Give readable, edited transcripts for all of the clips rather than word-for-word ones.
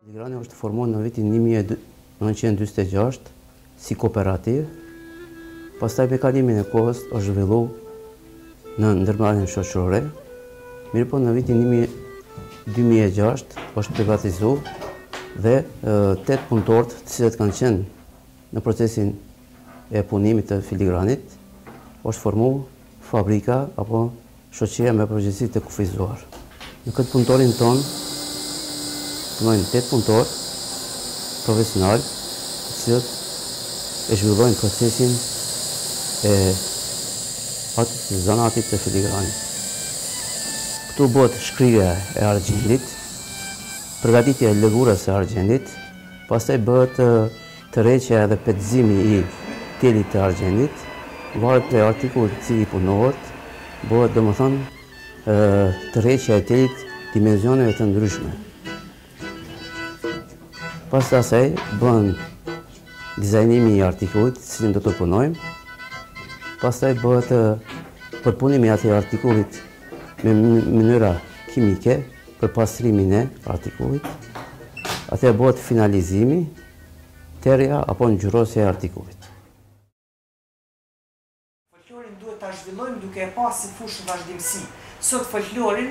Filigrani është formuar në vitin 1946 si kooperativ, pastaj me kalimin e kohës është zhvilluar në ndërmarrjen shoqërore, mirëpo në vitin 2006 është privatizuar dhe 8 punëtorë të cilët kanë qenë në procesin e punimit të filigranit, është formuar fabrika apo shoqëria me përgjegjësi të kufizuar. Në këtë punëtorin tonë punojnë 8 punëtorë profesional, të cilët e zhvillojnë procesin e zanatit të filigranit. Këtu bëhet shkrirja e argjendit, përgatitja e lëgurës së argjendit, pastaj bëhet tërheqja dhe petëzimi i telit të argjendit, varet prej artikullit i cili punohet, bëhet domethënë tërheqja e telit dimensioneve të ndryshme. Pas të asaj bën dizajnimi i artikullit, cilin do të punojmë, pastaj bëhet përpunimi i atij artikullit me mënyra kimike për pastrimin e artikullit. Atëherë bëhet finalizimi, terja apo ngjyrosja e artikullit. Folklorin duhet ta zhvillojmë duke e pasur si fushë vazhdimsi. Sot folklorin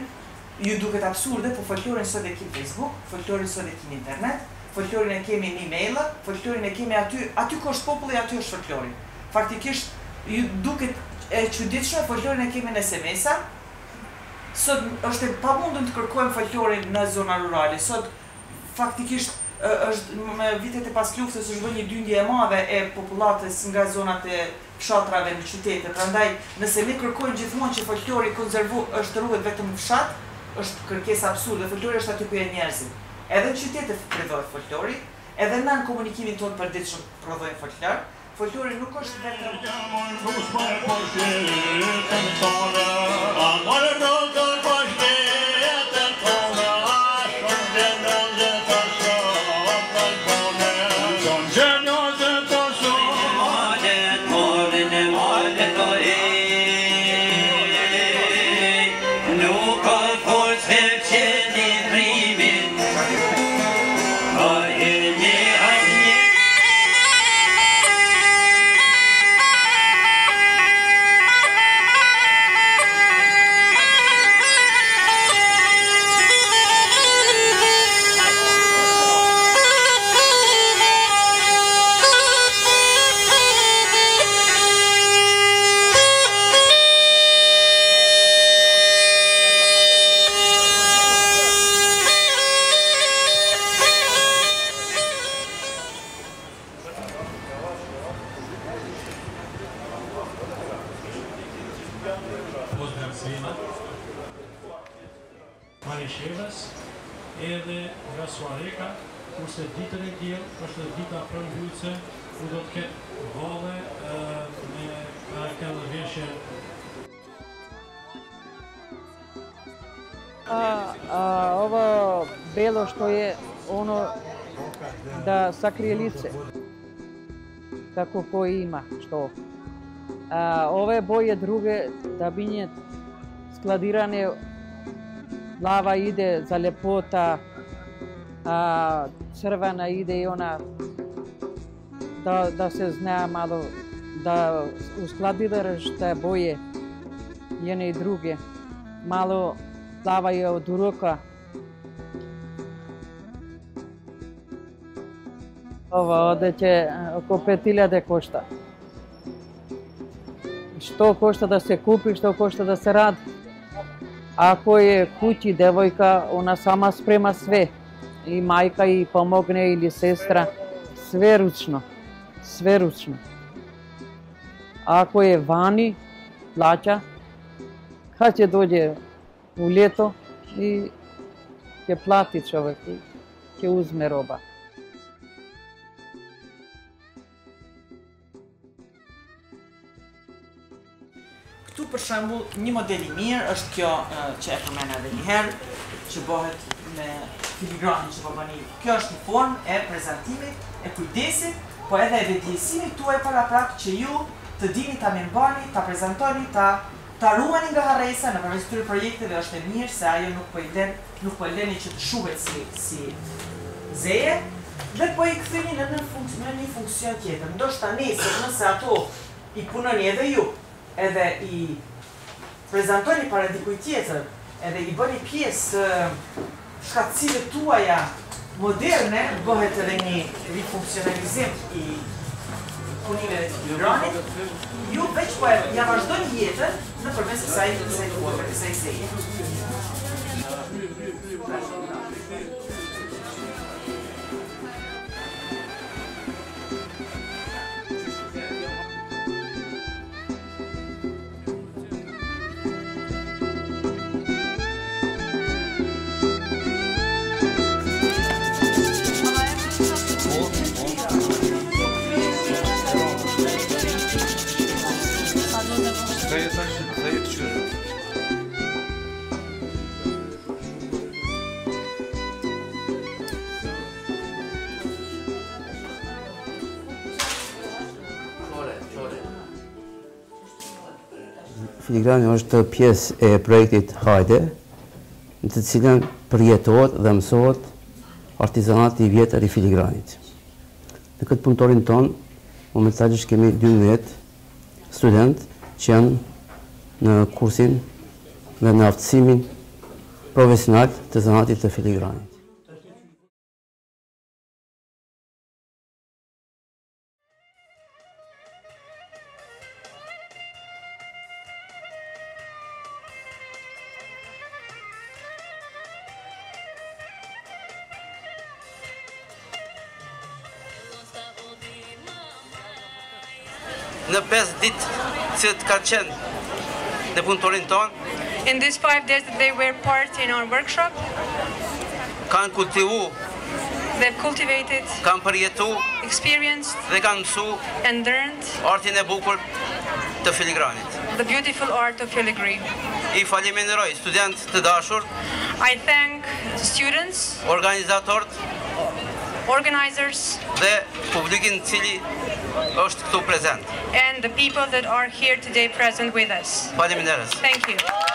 ju duket absurde, por folklorin sot e kemi Facebook, folklorin sot e kemi internet, folklorin e kemi në email, folklorin e kemi aty ku është populli, aty është folklorin. Faktikisht ju duket e çuditshme, folklorin e kemi në SMS-a. Sot është e pamundur të kërkojmë folklorin në zona rurale. Sot faktikisht është me vitet e pas luftës është bërë një dyndje e madhe e popullatës nga zonat e fshatrave në qytete. Prandaj, nëse ne kërkojmë gjithmonë që folklori është ruhet vetëm në fshat, është kërkesë absurde. Folklori është aty ku janë njerëzit. Edhe në qytete prodhohet folklori, edhe në komunikimin tonë përditshëm prodhojnë folklor. Folklori nuk është vetëm Marishevës edhe nga Suareka, kurse ditën e diell është dita përmbytëse, ku do të ketë valle me karakter veshje. Ovo belo što je ono da sakrije lice, tako ko ima što. Ove boje druge da binje skladirane, plava ide za ljepota, crvena ide i ona da se zna malo, da uskladiraš te boje jedne i druge. Malo plava je od uroka. Ova odeće oko 5.000 košta. Što košta da se kupi, što košta da se radi. Ako je kući devojka, ona sama sprema sve. I majka i pomogne ili sestra. Sve ručno. Sve ručno. Ako je vani, plaća. Kad će dođe u ljeto i će plati čovjek, će uzme roba. Këtu për shembull, një model i mirë është kjo që e përmend edhe një herë, që bëhet me filigranin që po bëni. Kjo është një formë e prezantimit, e kujdesit, po edhe e vetëdijësimit tuaj paraprak që ju të dini ta mirëmbani, ta prezantoni, ta ruani nga harresa nëpërmes këtyre projekteve. Është e mirë se ajo nuk po leni që të shuhet si zeje, dhe po i ktheni në një funksion tjetër. Ndoshta nesër nëse ato i punoni edhe ju, edhe i prezantoni para dikujt tjetër, edhe i bëni pjesë shkatësive tuaja moderne, bëhet edhe një rifunksionalizim i punimeve të filigranit, ju veç po ja vazhdoni jetën nëpërmes kësaj kuote, kësaj zeje. Filigrani është pjesë e projektit Hajde, në të cilën përjetohet dhe mësohet artizanati i vjetër i filigranit. Në këtë punëtorin tonë, momentalisht kemi 12 student që janë në kursin dhe në aftësimin profesional të zanatit të filigranit. Në 5 ditë që të ka qenë në punëtorin tonë, in these 5 days that they were part in our workshop, kanë kultivu, they've cultivated, kanë përjetu experienced, dhe kanë mësu and learned artin e bukur të filigranit. the beautiful art of filigree. I faleminderoj student të dashur, I thank students, organizatorët organizers, dhe publikin cili është këtu prezent. and the people that are here today present with us. Faleminderit. Thank you.